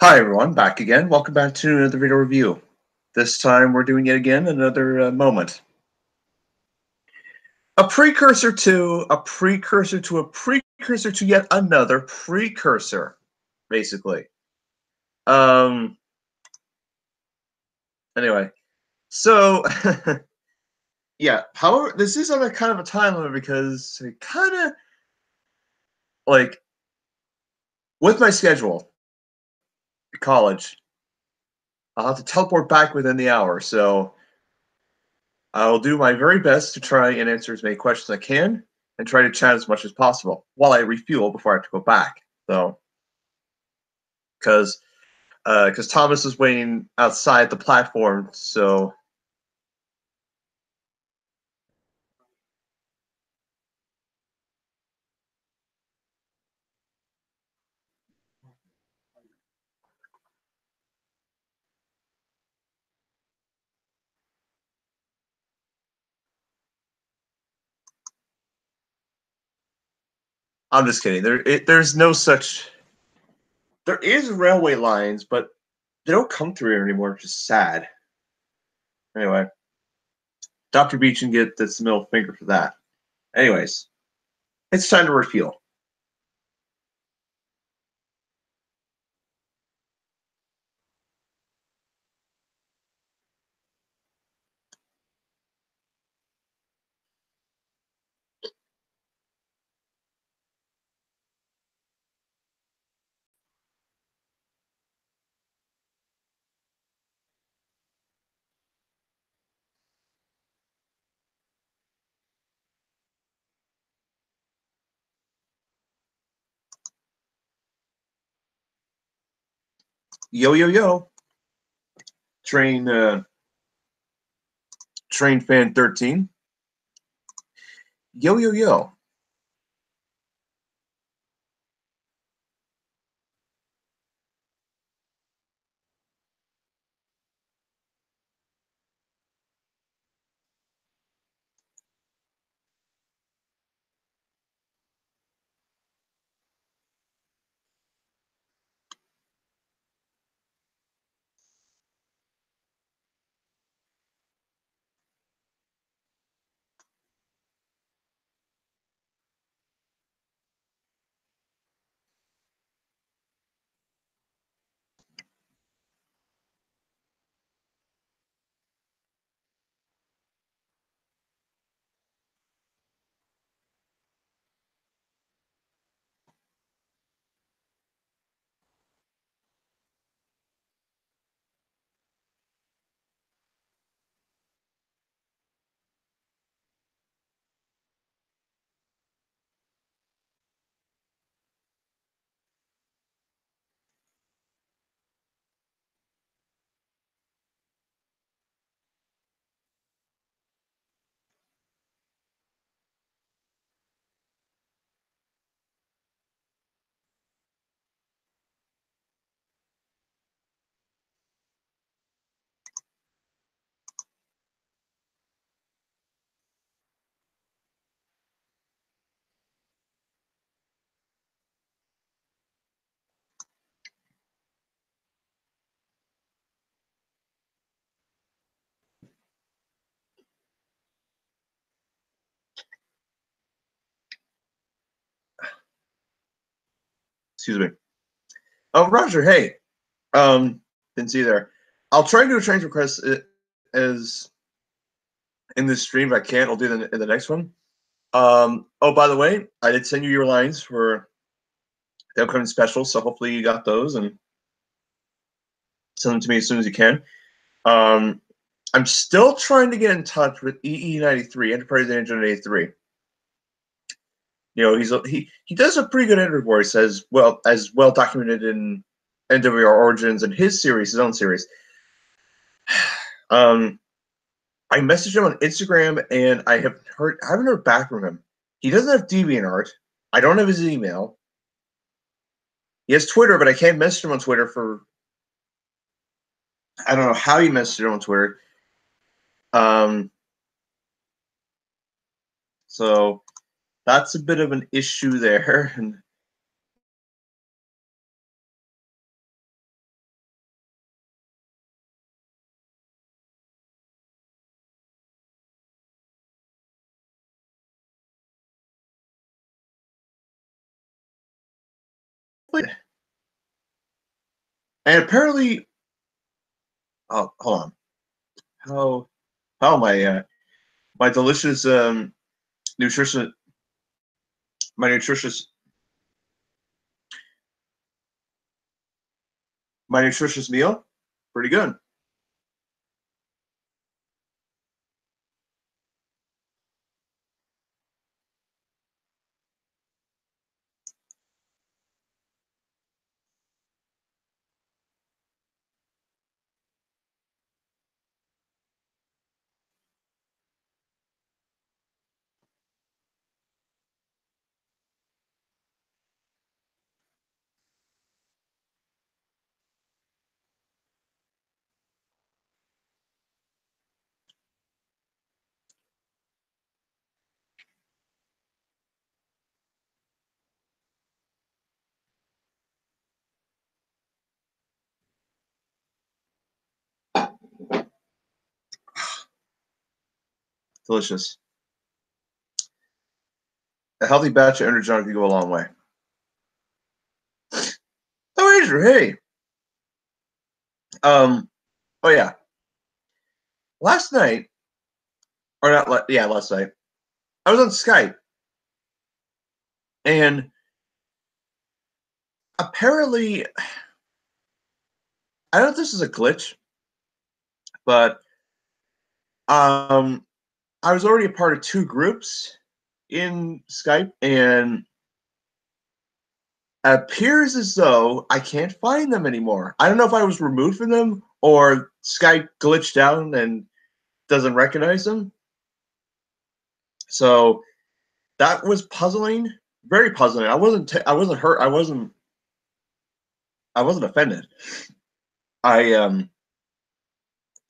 Hi everyone, back again. Welcome back to another video review. This time we're doing it again, another moment. A precursor to a precursor to a precursor to yet another precursor, basically. Anyway, so yeah. However, this is on a kind of a time limit because it kind of like with my schedule, college, I'll have to teleport back within the hour. So I'll do my very best to try and answer as many questions as I can and try to chat as much as possible while I refuel before I have to go back. So, because Thomas is waiting outside the platform, so I'm just kidding. There's no such. There is railway lines, but they don't come through here anymore, which is sad. Anyway, Dr. Beechin get this middle finger for that. Anyways, it's time to refuel. Yo yo yo, train train fan 13. Yo yo yo. Excuse me. Oh, Roger. Hey. Didn't see you there. I'll try and do a change request as in this stream if I can. I'll do it in the next one. Oh, by the way, I did send you your lines for the upcoming special, so hopefully you got those and send them to me as soon as you can. I'm still trying to get in touch with EE93, Enterprise Agent 83. You know, he does a pretty good interview where he says, well, as well documented in NWR Origins and his series, his own series. I messaged him on Instagram and I haven't heard back from him. He doesn't have DeviantArt. I don't have his email. He has Twitter, but I can't message him on Twitter for I don't know how he messaged him on Twitter. So that's a bit of an issue there. And And apparently, oh, hold on. How my delicious nutritious my nutritious my nutritious meal, pretty good. Delicious. A healthy batch of energon can go a long way. Oh, Andrew, hey. Oh yeah. Last night, or not? Yeah, last night. I was on Skype, and apparently, I don't know if this is a glitch, but I was already a part of two groups in Skype, and it appears as though I can't find them anymore. I don't know if I was removed from them or Skype glitched out and doesn't recognize them. So that was puzzling, very puzzling. I wasn't hurt. I wasn't offended. I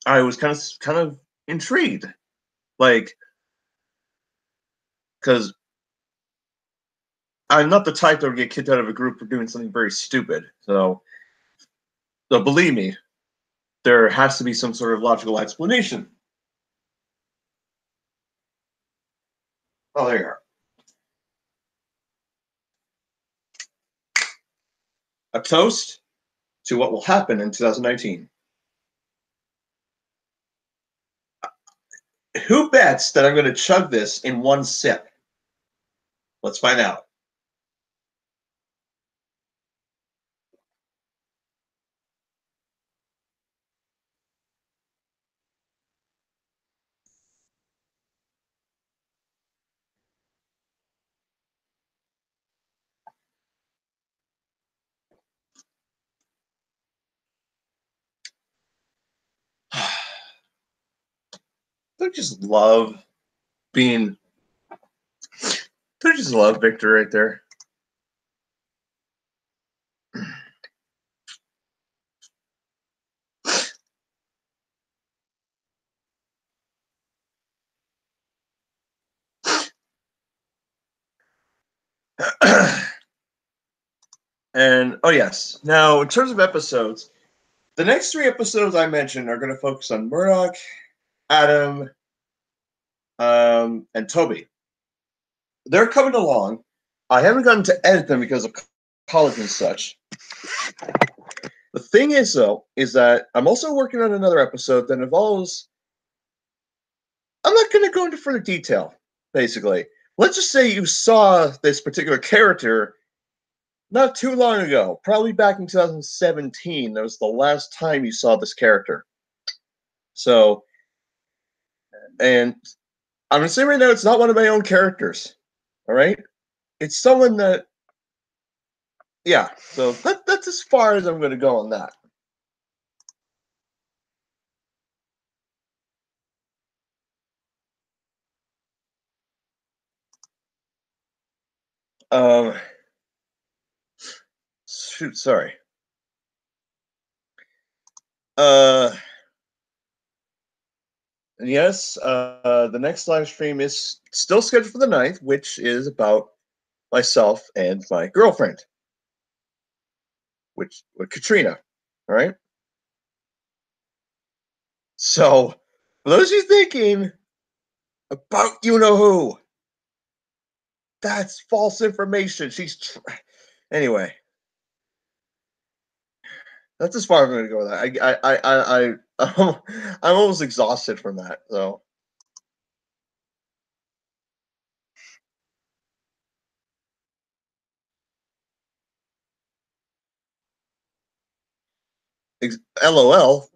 I was kind of intrigued, like, because I'm not the type that would get kicked out of a group for doing something very stupid. So believe me, there has to be some sort of logical explanation. Oh, there you are. A toast to what will happen in 2019. Who bets that I'm going to chug this in one sip? Let's find out. Don't you just love being. Don't you just love Victor right there? And oh yes, now in terms of episodes, the next three episodes I mentioned are going to focus on Murdoch, Adam, and Toby. They're coming along. I haven't gotten to edit them because of college and such. The thing is, though, is that I'm also working on another episode that involves. I'm not going to go into further detail, basically. Let's just say you saw this particular character not too long ago, probably back in 2017. That was the last time you saw this character. So, and I'm going to say right now, it's not one of my own characters. All right? It's someone that, yeah. So that's as far as I'm going to go on that. Um, shoot, sorry. Uh, yes, the next live stream is still scheduled for the 9th, which is about myself and my girlfriend, which with Katrina. All right. So, for those of you thinking about you know who, that's false information. Anyway. That's as far as I'm going to go with that. I'm almost exhausted from that. So LOL.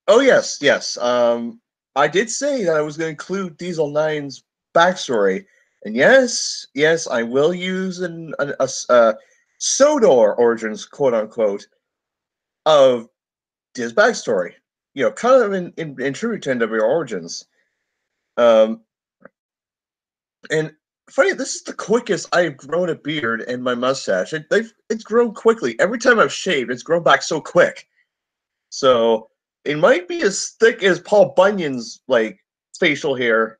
Oh yes, yes. I did say that I was going to include Diesel Nine's backstory, and yes, yes, I will use a Sodor origins, quote unquote, of his backstory. You know, kind of in true to NWO origins. Um, and funny, this is the quickest I've grown a beard and my mustache. It's grown quickly. Every time I've shaved, it's grown back so quick. So it might be as thick as Paul Bunyan's like facial hair,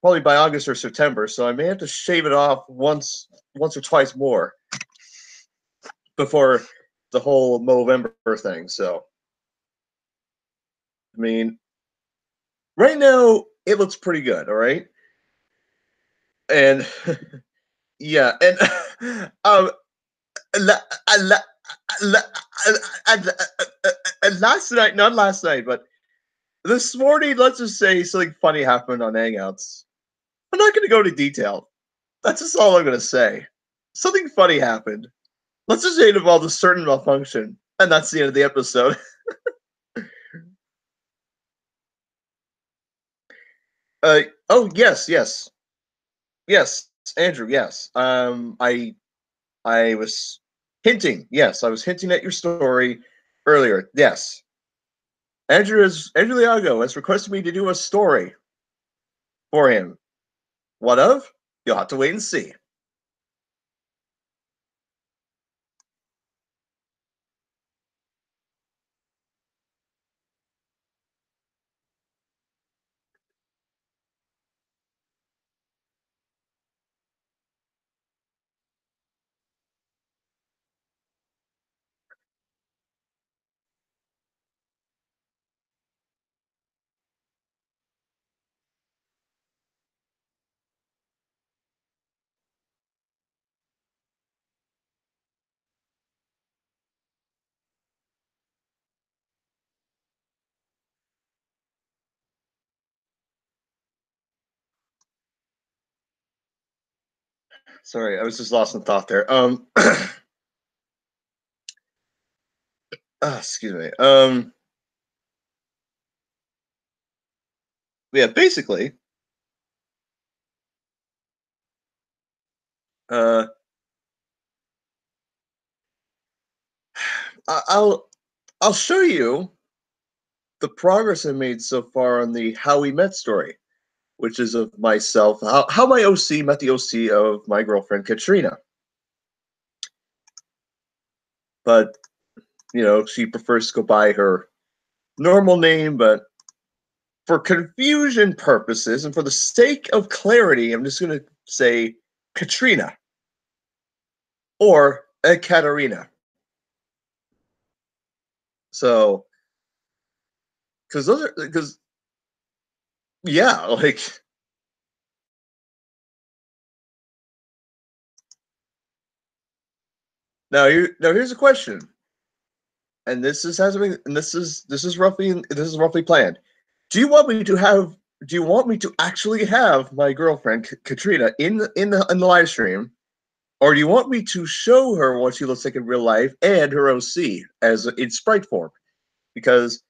probably by August or September. So I may have to shave it off once or twice more before the whole Movember thing. So I mean, right now it looks pretty good. All right, and yeah, and um, la, la, la, last night, not last night, but this morning, let's just say something funny happened on Hangouts. I'm not going to go into detail. That's just all I'm going to say. Something funny happened. Let's just say it involved a certain malfunction. And that's the end of the episode. Oh, yes, yes. Yes, Andrew, yes. I was hinting. Yes, I was hinting at your story earlier. Yes. Andrew Liago has requested me to do a story for him. What of? You'll have to wait and see. Sorry, I was just lost in thought there. Excuse me. Yeah, basically, uh, I'll show you the progress I made so far on the how we met story, which is of myself, how my OC met the OC of my girlfriend Katrina. But you know, she prefers to go by her normal name, but for confusion purposes and for the sake of clarity, I'm just going to say Katrina or Katarina. So, because yeah, like now here's a question, and this is roughly planned. Do you want me to have? Do you want me to actually have my girlfriend Katrina in the live stream, or do you want me to show her what she looks like in real life and her OC as in sprite form? Because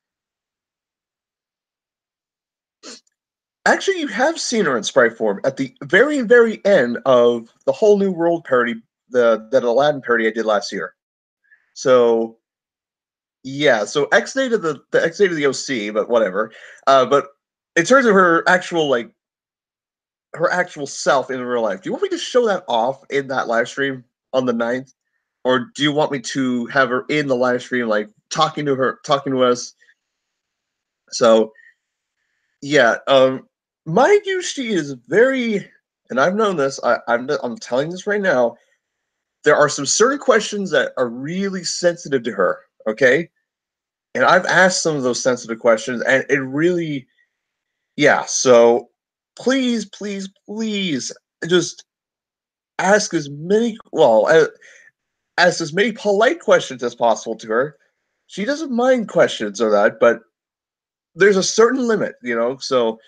actually, you have seen her in sprite form at the very end of the whole New World parody, that Aladdin parody I did last year. So yeah, so X date of the X date of the OC, but whatever. But in terms of her actual self in real life, do you want me to show that off in that live stream on the 9th? Or do you want me to have her in the live stream, like talking to us? So yeah, mind you, she is very, and I've known this. I'm telling this right now. There are some certain questions that are really sensitive to her. Okay, and I've asked some of those sensitive questions, and it really, yeah. So please, please, please, just ask as many, well, ask as many polite questions as possible to her. She doesn't mind questions or that, but there's a certain limit, you know. So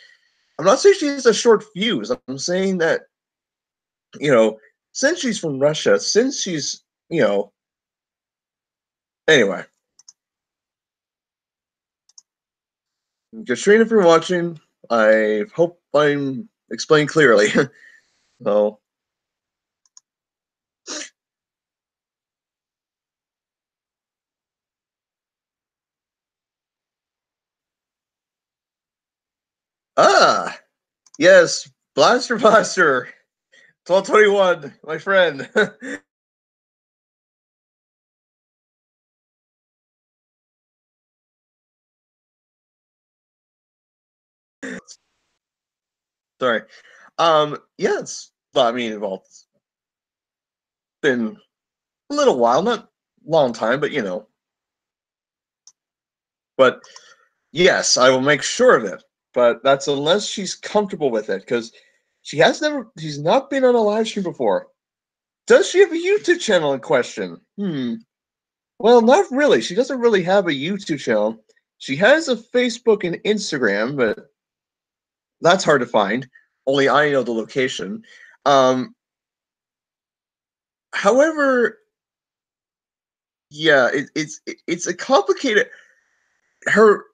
I'm not saying she has a short fuse. I'm saying that, you know, since she's from Russia, since she's, you know, anyway, Katrina, if you're watching, I hope I'm explained clearly. So, ah, yes, Blaster, 1221, my friend. Sorry. Yes. Well, I mean, well, it's been a little while, not long time, but you know. But yes, I will make sure of it. But that's unless she's comfortable with it, because she's not been on a live stream before. Does she have a YouTube channel in question? Well, not really. She doesn't really have a YouTube channel. She has a Facebook and Instagram, but that's hard to find. Only I know the location. Um, however, yeah, it's a complicated.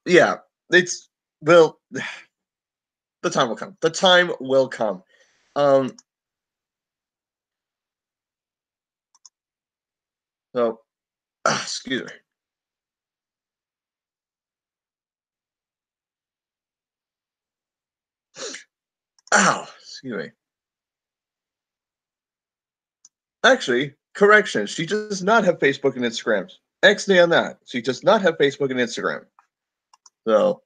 Yeah, it's well, the time will come. The time will come. Um, so excuse me. Ow, excuse me. Actually, correction. She does not have Facebook and Instagram. XD on that. She does not have Facebook and Instagram. So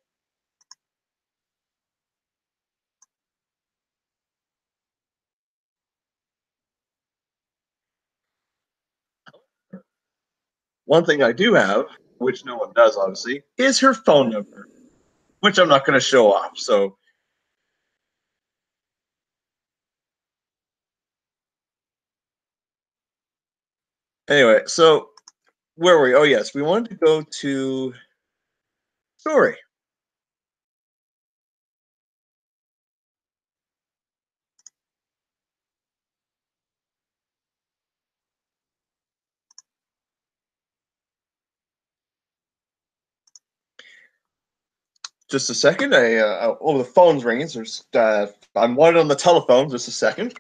one thing I do have, which no one does obviously, is her phone number, which I'm not going to show off. So anyway, so where were we? Oh yes, we wanted to go to story. Just a second. Oh, the phone's ringing. So I'm wanted on the telephone. Just a second.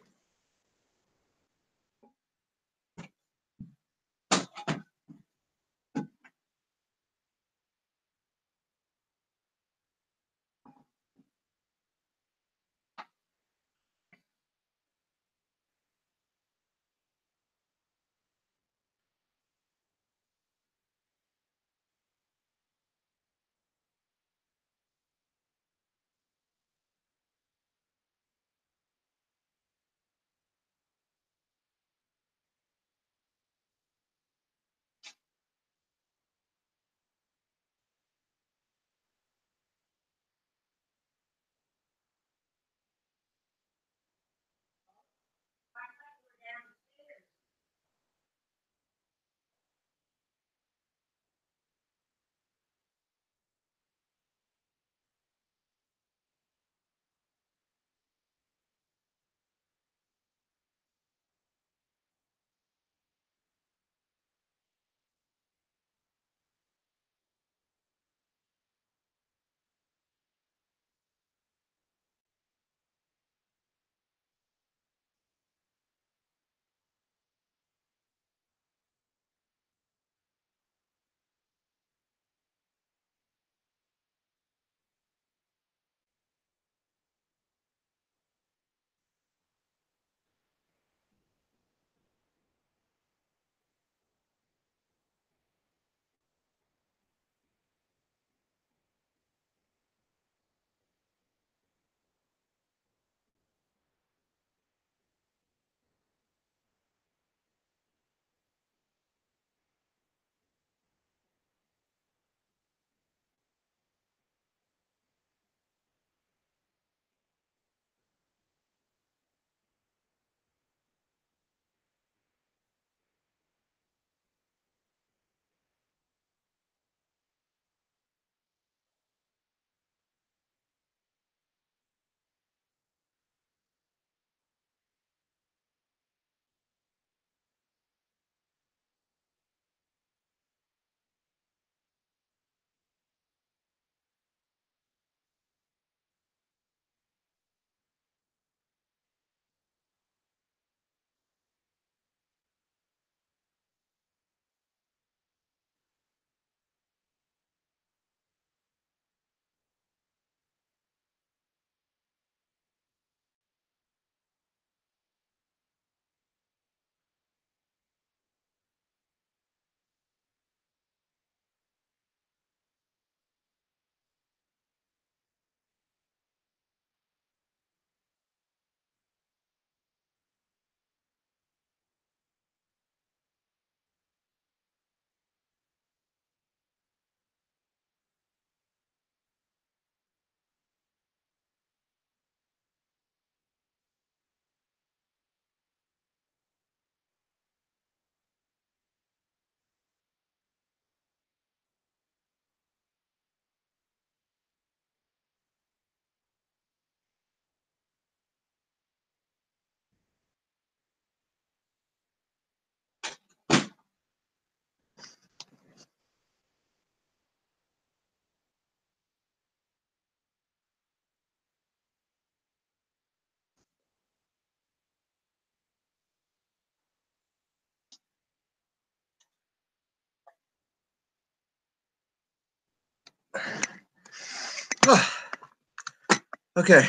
Okay.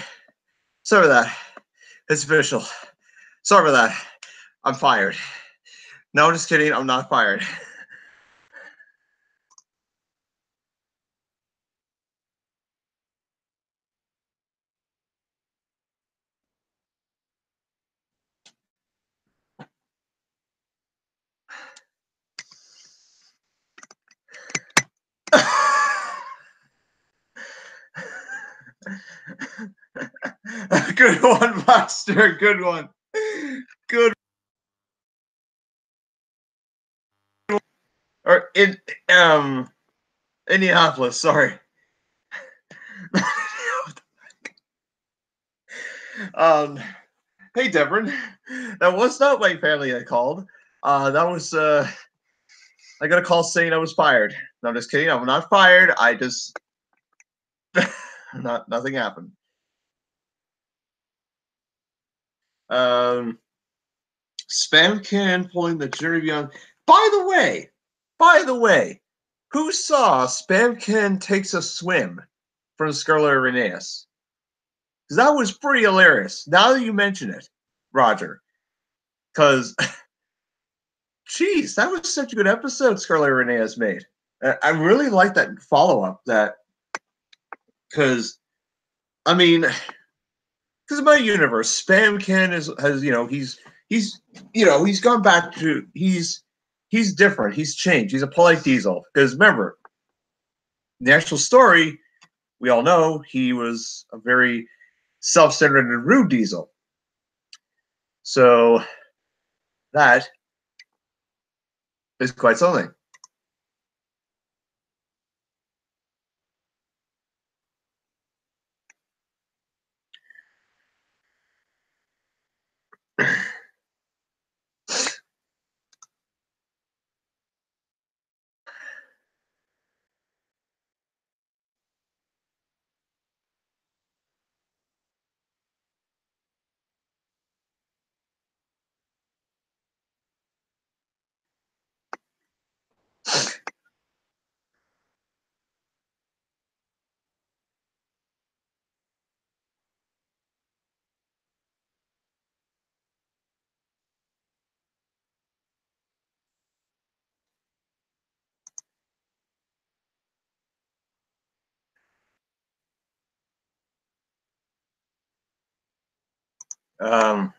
Sorry for that. It's official. Sorry for that. I'm fired. No, I'm just kidding. I'm not fired. Good one, Buster. Good one. Good. Or in Indianapolis. Sorry. Hey, Devon. That was not my family I called. That was I got a call saying I was fired. No, I'm just kidding. I'm not fired. I just nothing happened. Spam can pulling the jury beyond. By the way, who saw Spam can takes a swim from Scarlet Reneus? Because that was pretty hilarious. Now that you mention it, Roger, because geez, that was such a good episode Scarlet Reneus made. I really like that follow up. That because I mean, because in my universe, Spam Can has he's gone back to he's different. He's changed. He's a polite diesel. Because remember, the actual story, we all know he was a very self-centered and rude diesel. So that is quite something. Um,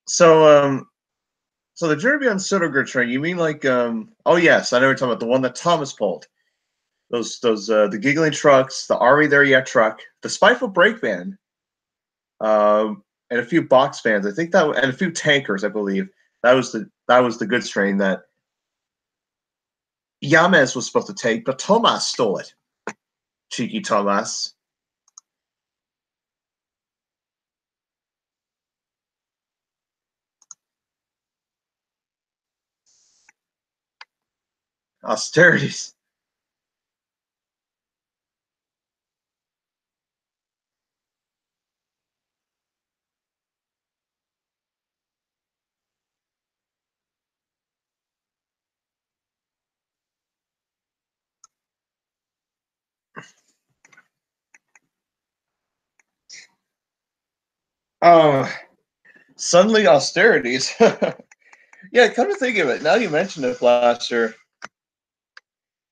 so so the Jeremy on Soderger train, you mean like oh yes, I know what you're talking about, the one that Thomas pulled. Those the giggling trucks, the Are We There Yet truck, the Spiteful Brake Van, and a few box fans. I think that and a few tankers, I believe. That was the goods train that Yames was supposed to take, but Tomas stole it. Cheeky Tomas. Austerities. Oh, suddenly austerities. Yeah, come to think of it, now you mention it, Blaster.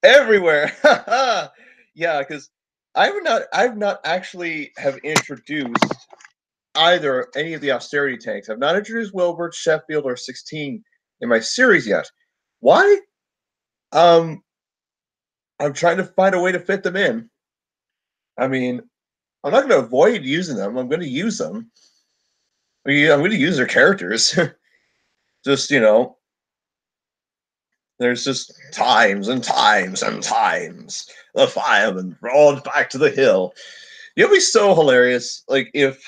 Everywhere. Yeah, because I've not actually have introduced either any of the austerity tanks. I've not introduced Wilbert, Sheffield, or 16 in my series yet. Why? Um, I'm trying to find a way to fit them in. I mean, I'm not going to avoid using them. I'm going to use them. I'm going to use their characters. Just, there's just times and times and times. The fireman rolled back to the hill. It'll be so hilarious. Like, if.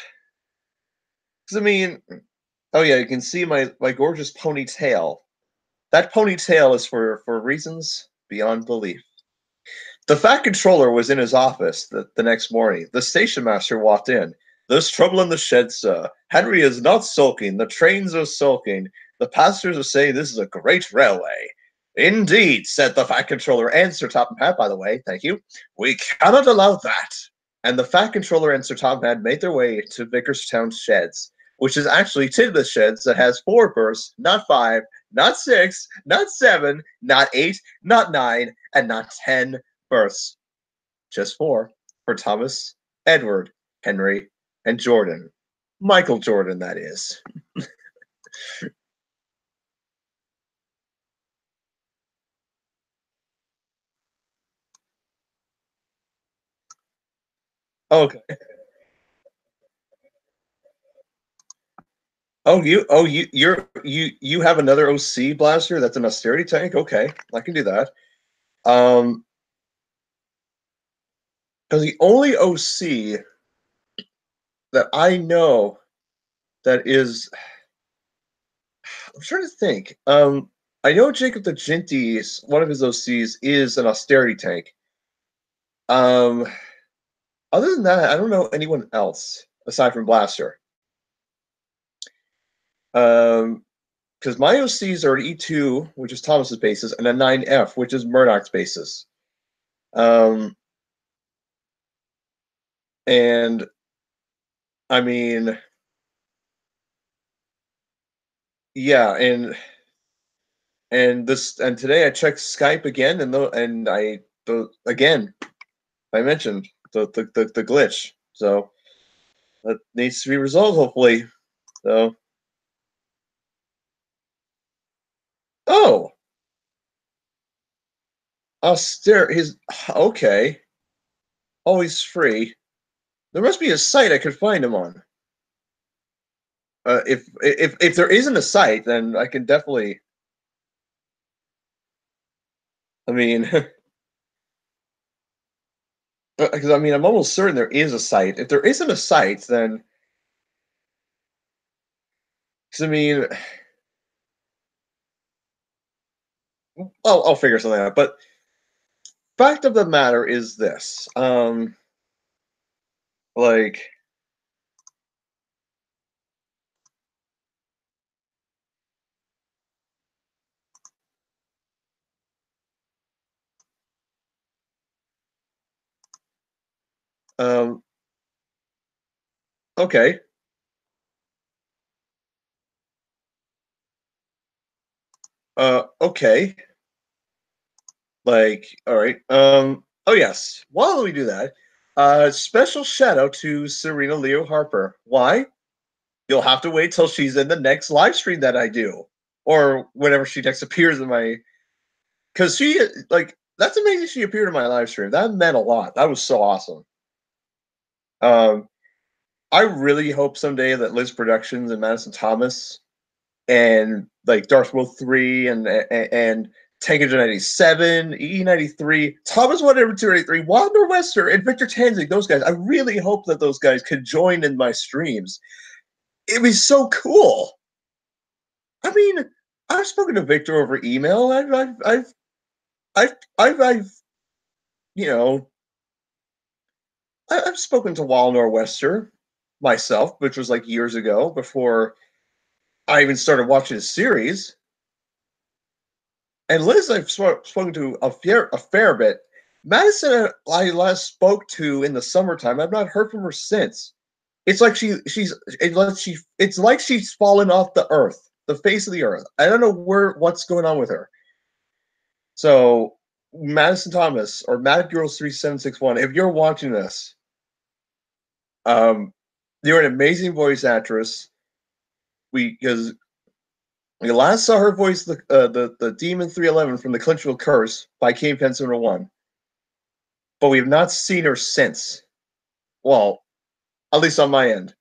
Because, I mean, oh, yeah, you can see my gorgeous ponytail. That ponytail is for reasons beyond belief. The Fat Controller was in his office the next morning. The station master walked in. There's trouble in the shed, sir. Henry is not sulking. The trains are sulking. The passengers are saying this is a great railway. Indeed, said the Fat Controller and Sir Topham Hatt, by the way. Thank you. We cannot allow that. And the Fat Controller and Sir Topham Hatt made their way to Vickerstown Sheds, which is actually Tidmouth Sheds that has 4 berths, not 5, not 6, not 7, not 8, not 9, and not 10 berths. Just 4 for Thomas, Edward, Henry, and Jordan. Michael Jordan, that is. Okay. You have another OC blaster that's an austerity tank? Okay, I can do that. Because the only OC that I know that is, I'm trying to think. I know Jacob the Jinty's, one of his OCs is an austerity tank. Other than that, I don't know anyone else aside from Blaster. Because my OCs are an E2, which is Thomas's bases, and a 9F, which is Murdoch's bases. And I mean, yeah, and today I checked Skype again, and again I mentioned the glitch, so that needs to be resolved hopefully. So, oh, he's okay. Oh, he's free. There must be a site I could find him on. If there isn't a site, then I can definitely. I mean, because I mean, I'm almost certain there is a site. If there isn't a site, then because I mean, I'll figure something out. But fact of the matter is this: like, okay. Okay. Like, all right. Oh yes. While we do that, special shout out to Serena Leo Harper. Why? You'll have to wait till she's in the next live stream that I do, or whenever she next appears in my. Because she like that's amazing. She appeared in my live stream. That meant a lot. That was so awesome. Um, I really hope someday that Liz Productions and Madison Thomas and like Darth Maul 3 and Tankager 97, E93, Thomas Whatever 283, Wild Norwester, and Victor Tanzig, those guys. I really hope that those guys could join in my streams. It'd be so cool. I mean, I've spoken to Victor over email. I've you know, I've spoken to Wall Norwester myself, which was like years ago before I even started watching his series. And Liz, I've spoken to a fair bit. Madison, I last spoke to in the summertime. I've not heard from her since. It's like it's like she's fallen off the earth, the face of the earth. I don't know what's going on with her. So, Madison Thomas or Mad Girls 3761, if you're watching this, you're an amazing voice actress. Because we last saw her voice the Demon 311 from the Clinchville Curse by Kane Pen 101, but we have not seen her since. Well, at least on my end,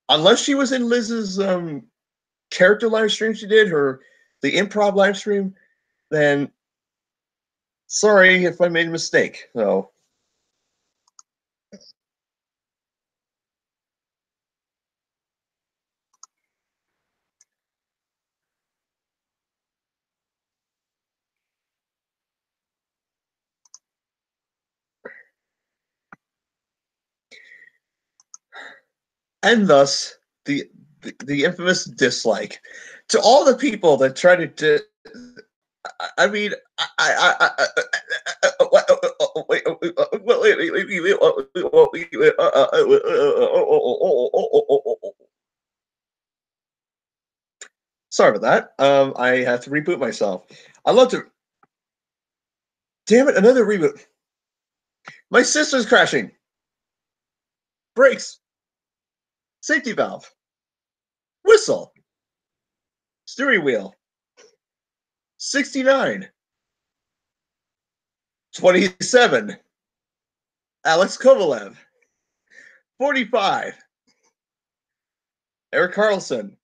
unless she was in Liz's character live stream she did the improv live stream, then sorry if I made a mistake. So. And thus the infamous dislike to all the people that try to I mean, sorry about that. I have to reboot myself. I love to. Damn it! Another reboot. My sister's crashing. Brakes. Safety valve. Whistle. Steering wheel. 69. 27. Alex Kovalev. 45. Eric Carlson.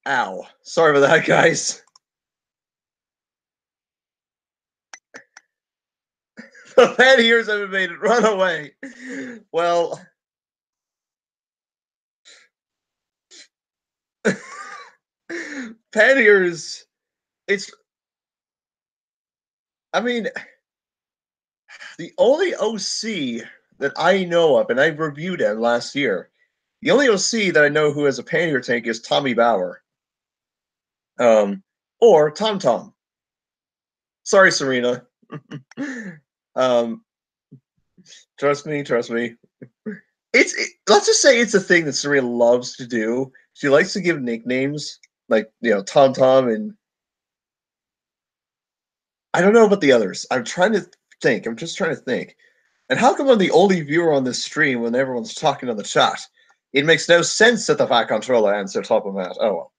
Ow. Sorry about that, guys. The bad years haven't made it. Run away. Well, panniers. It's. I mean, the only OC that I know of, and I reviewed him last year. The only OC that I know who has a pannier tank is Tommy Bauer. Or Tom Tom. Sorry, Serena. Trust me, trust me. Let's just say it's a thing that Serena loves to do. She likes to give nicknames like Tom Tom, and I don't know about the others. I'm trying to think. I'm just trying to think. And how come I'm the only viewer on this stream when everyone's talking on the chat? It makes no sense that the Fat Controller answer top of that. Oh well.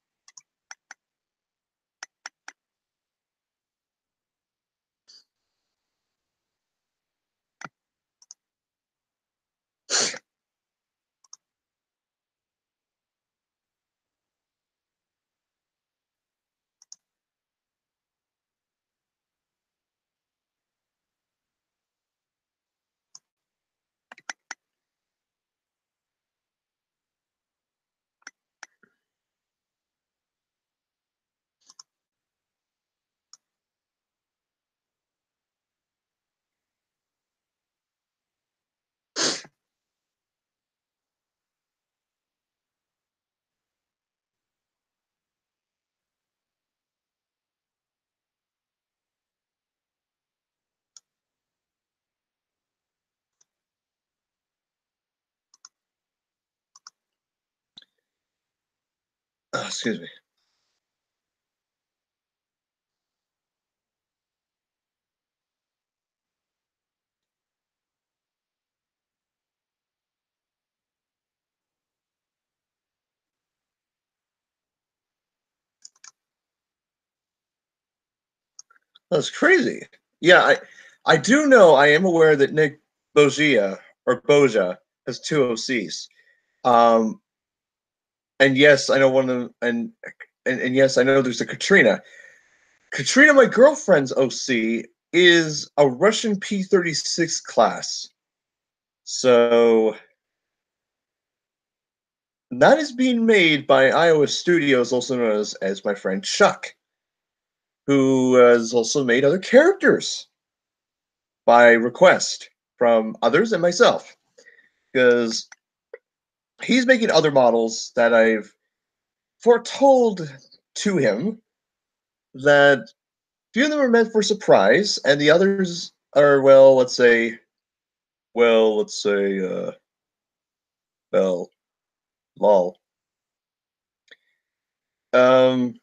Oh, excuse me. That's crazy. Yeah, I do know. I am aware that Nick Boja has two OCs. And yes, I know one of them, and yes, I know there's a Katrina. Katrina, my girlfriend's OC, is a Russian P-36 class. So that is being made by Iowa Studios, also known as my friend Chuck, who has also made other characters by request from others and myself. Because he's making other models that I've foretold to him that few of them are meant for surprise, and the others are, well, let's say, lol. Um,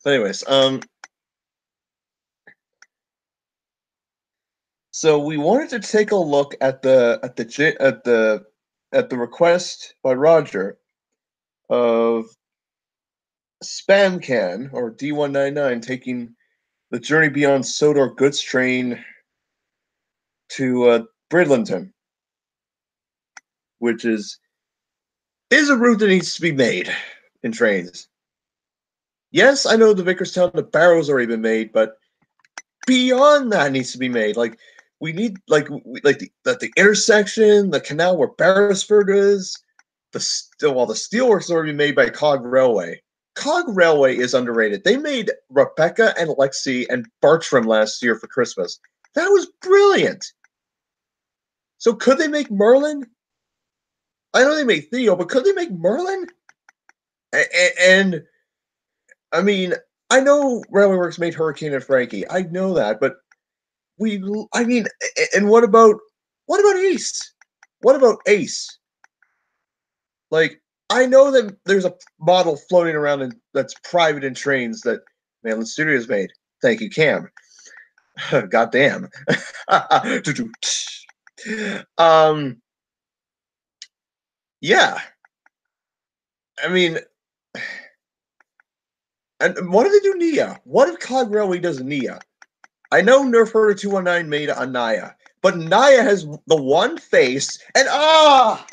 anyways, so we wanted to take a look at the request by Roger of Spam Can or D199 taking the Journey Beyond Sodor goods train to Bridlington, which is a route that needs to be made in trains. Yes, I know the Vicarstown to Barrow's already been made, but beyond that needs to be made. Like, we need the intersection, the canal where Beresford is. The steelworks are already made by Cog Railway. Cog Railway is underrated. They made Rebecca and Lexi and Bartram last year for Christmas. That was brilliant. So could they make Merlin? I know they made Theo, but could they make Merlin? And I mean, I know Railway Works made Hurricane and Frankie. I know that, but I mean, and what about Ace? What about Ace? Like, I know that there's a model floating around that's private in trains that Mainland Studios made. Thank you, Cam. Goddamn. Yeah. I mean, and what if they do Nia? What if Cog Railway does Nia? I know Nerf Herder 219 made a Naya, but Naya has the one face, and ow,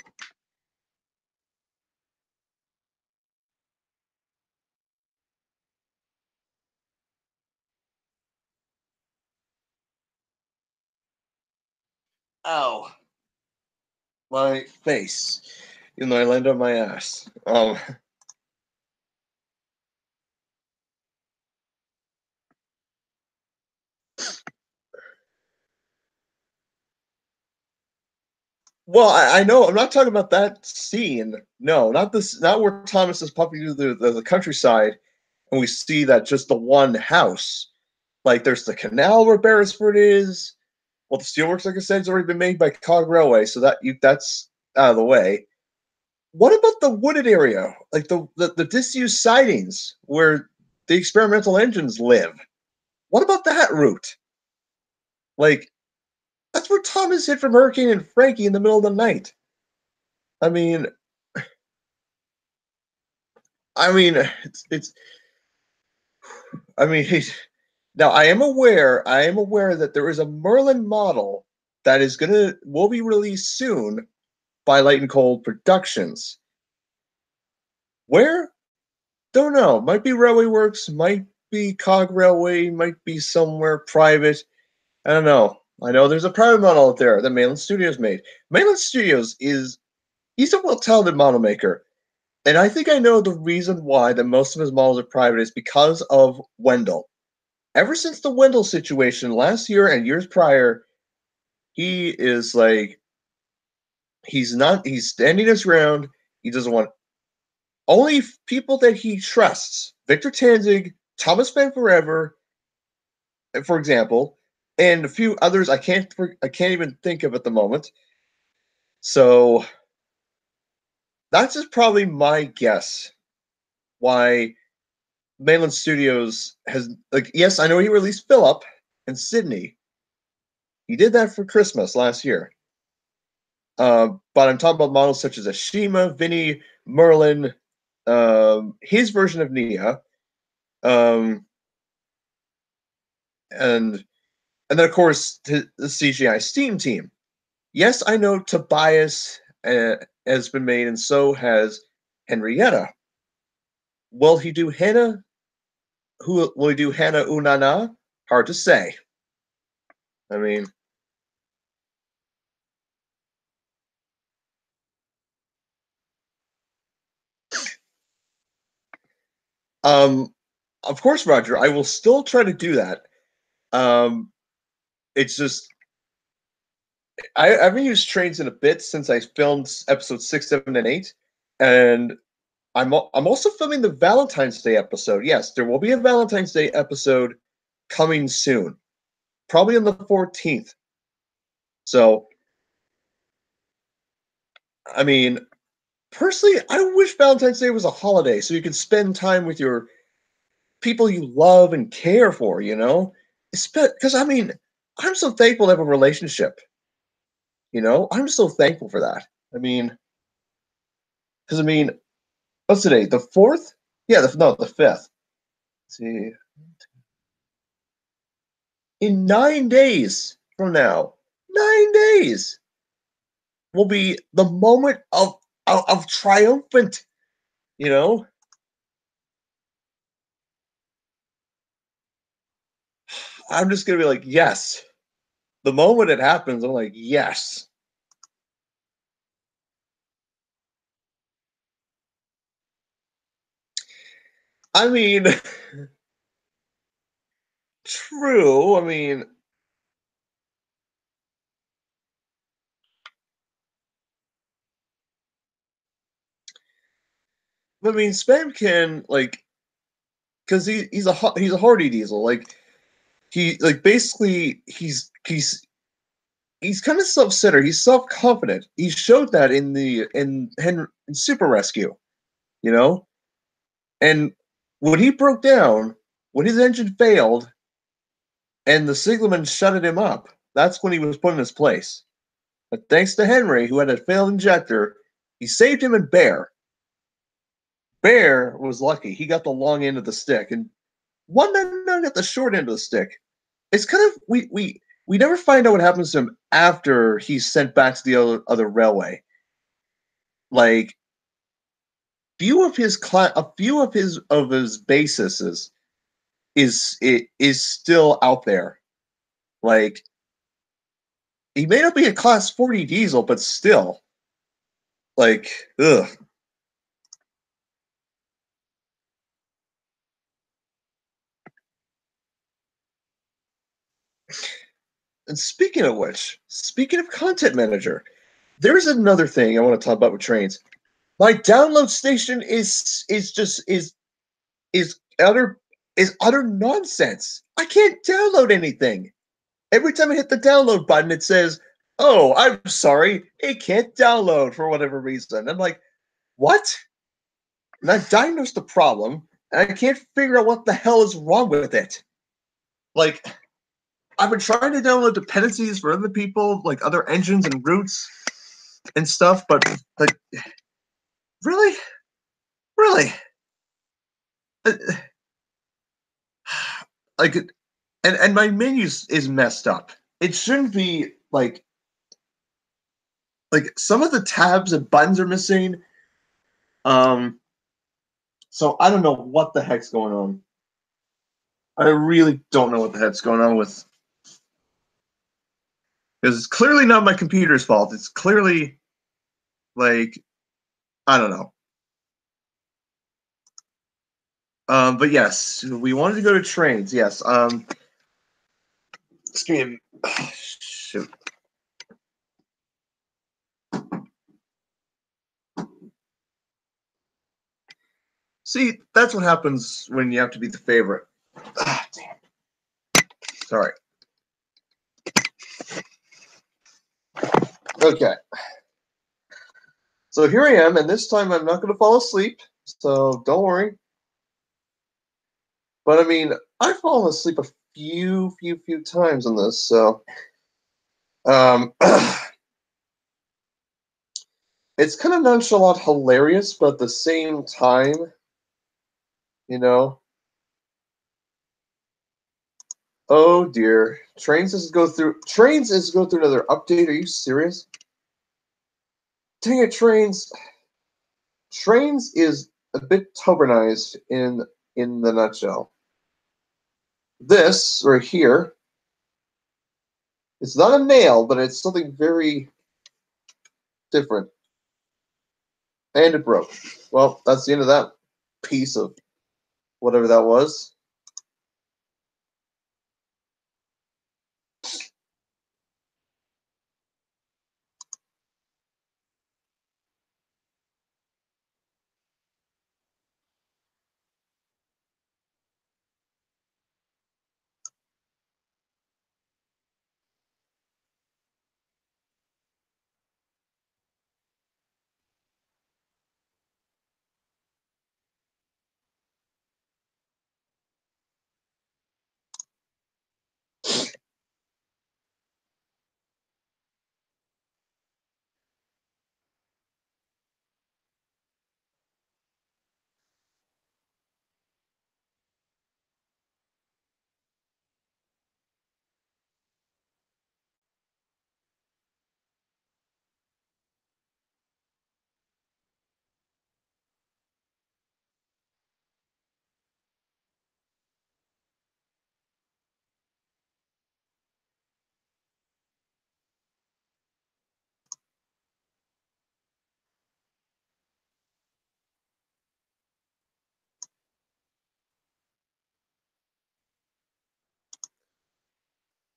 my face. Even though I landed on my ass. Well, I know. I'm not talking about that scene. No, not this. Not where Thomas is pupping through the countryside, and we see that just the one house. Like, there's the canal where Beresford is. Well, the steelworks, like I said, has already been made by Cog Railway, so that's out of the way. What about the wooded area, like the disused sidings where the experimental engines live? What about that route? Like, that's where Thomas hid from Hurricane and Frankie in the middle of the night. I mean, it's. I mean, now I am aware that there is a Merlin model that will be released soon by Light and Cold Productions. Where? Don't know. Might be Railway Works, might be Cog Railway, might be somewhere private. I don't know. I know there's a private model out there that Mainland Studios made. Mainland Studios he's a well-talented model maker. And I think I know the reason why that most of his models are private is because of Wendell. Ever since the Wendell situation last year and years prior, he is like he's standing his ground. He doesn't want only people that he trusts. Victor Tanzig, Thomas Van Forever, for example, and a few others I can't even think of at the moment. So that's just probably my guess why Mainland Studios has yes, I know he released Philip and Sydney. He did that for Christmas last year. But I'm talking about models such as Ashima, Vinny, Merlin, his version of Nia, um, and then of course the CGI Steam team. Yes, I know Tobias has been made, and so has Henrietta. Will he do Hannah? Who will he do? Hannah Unana? Hard to say. I mean, um, of course, Roger. I will still try to do that. Um, it's just I haven't used trains in a bit since I filmed episode 6, 7, and 8, and I'm also filming the Valentine's Day episode. Yes, there will be a Valentine's Day episode coming soon, probably on the 14th. So, I mean, personally, I wish Valentine's Day was a holiday so you could spend time with your people you love and care for. You know, because I mean, I'm so thankful to have a relationship. You know, I'm so thankful for that. I mean, because I mean, what's today? The 4th? Yeah, the 5th. Let's see, in 9 days from now, 9 days will be the moment of triumphant. You know, I'm just gonna be like, yes, the moment it happens, I'm like, yes. I mean, true. Spam can like because he's a hardy diesel. Like he like basically he's kind of self-centered. He's self-confident. He showed that in Super Rescue, you know. And when he broke down, when his engine failed, and the signalman shutted him up, that's when he was put in his place. But thanks to Henry, who had a failed injector, he saved him. And Bear was lucky. He got the long end of the stick, and One Nine got the short end of the stick. It's kind of we never find out what happens to him after he's sent back to the other railway. Like a few of his bases is still out there. Like he may not be a class 40 diesel, but still, like, ugh. And speaking of content manager, there's another thing I want to talk about with trains. My download station is utter is utter nonsense. I can't download anything. Every time I hit the download button, it says, "Oh, I'm sorry, it can't download for whatever reason." I'm like, "What?" And I've diagnosed the problem, and I can't figure out what the hell is wrong with it. Like, I've been trying to download dependencies for other people, like other engines and routes and stuff, but like, really, really, Uh, like, and my menu is messed up. It shouldn't be like some of the tabs and buttons are missing. Um, so I don't know what the heck's going on. I really don't know what the heck's going on with because it's clearly not my computer's fault. It's clearly like I don't know. But yes, we wanted to go to trains. Yes. Excuse me. Shoot. See, that's what happens when you have to be the favorite. Ah, damn. Sorry. Okay. So here I am, and this time I'm not going to fall asleep. So don't worry. But I've fallen asleep a few times on this. So it's kind of nonchalant, hilarious, but at the same time, you know. Oh dear, Trains is go through another update. Are you serious? Dang it, Trains! Trains is a bit tobernized in the nutshell. This right here, it's not a nail, but it's something very different. And it broke. Well, that's the end of that piece of whatever that was.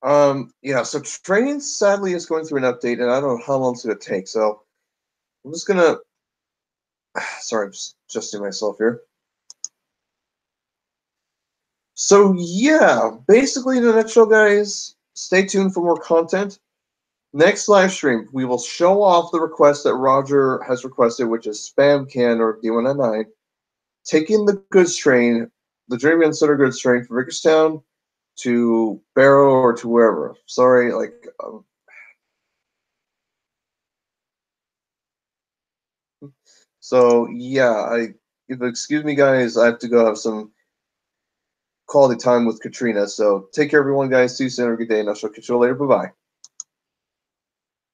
Yeah, so training sadly is going through an update, and I don't know how long it's going to take. So I'm just gonna. Sorry, I'm just adjusting myself here. So yeah, basically in a nutshell, guys, stay tuned for more content. Next live stream, we will show off the request that Roger has requested, which is Spam Can or D199, taking the goods train, the Dream Center goods train from Vickerstown to Barrow or to wherever. Sorry, so yeah, if excuse me, guys, I have to go have some quality time with Katrina. So take care, everyone, guys. See you soon. Have a good day, and I shall catch you later. Bye bye.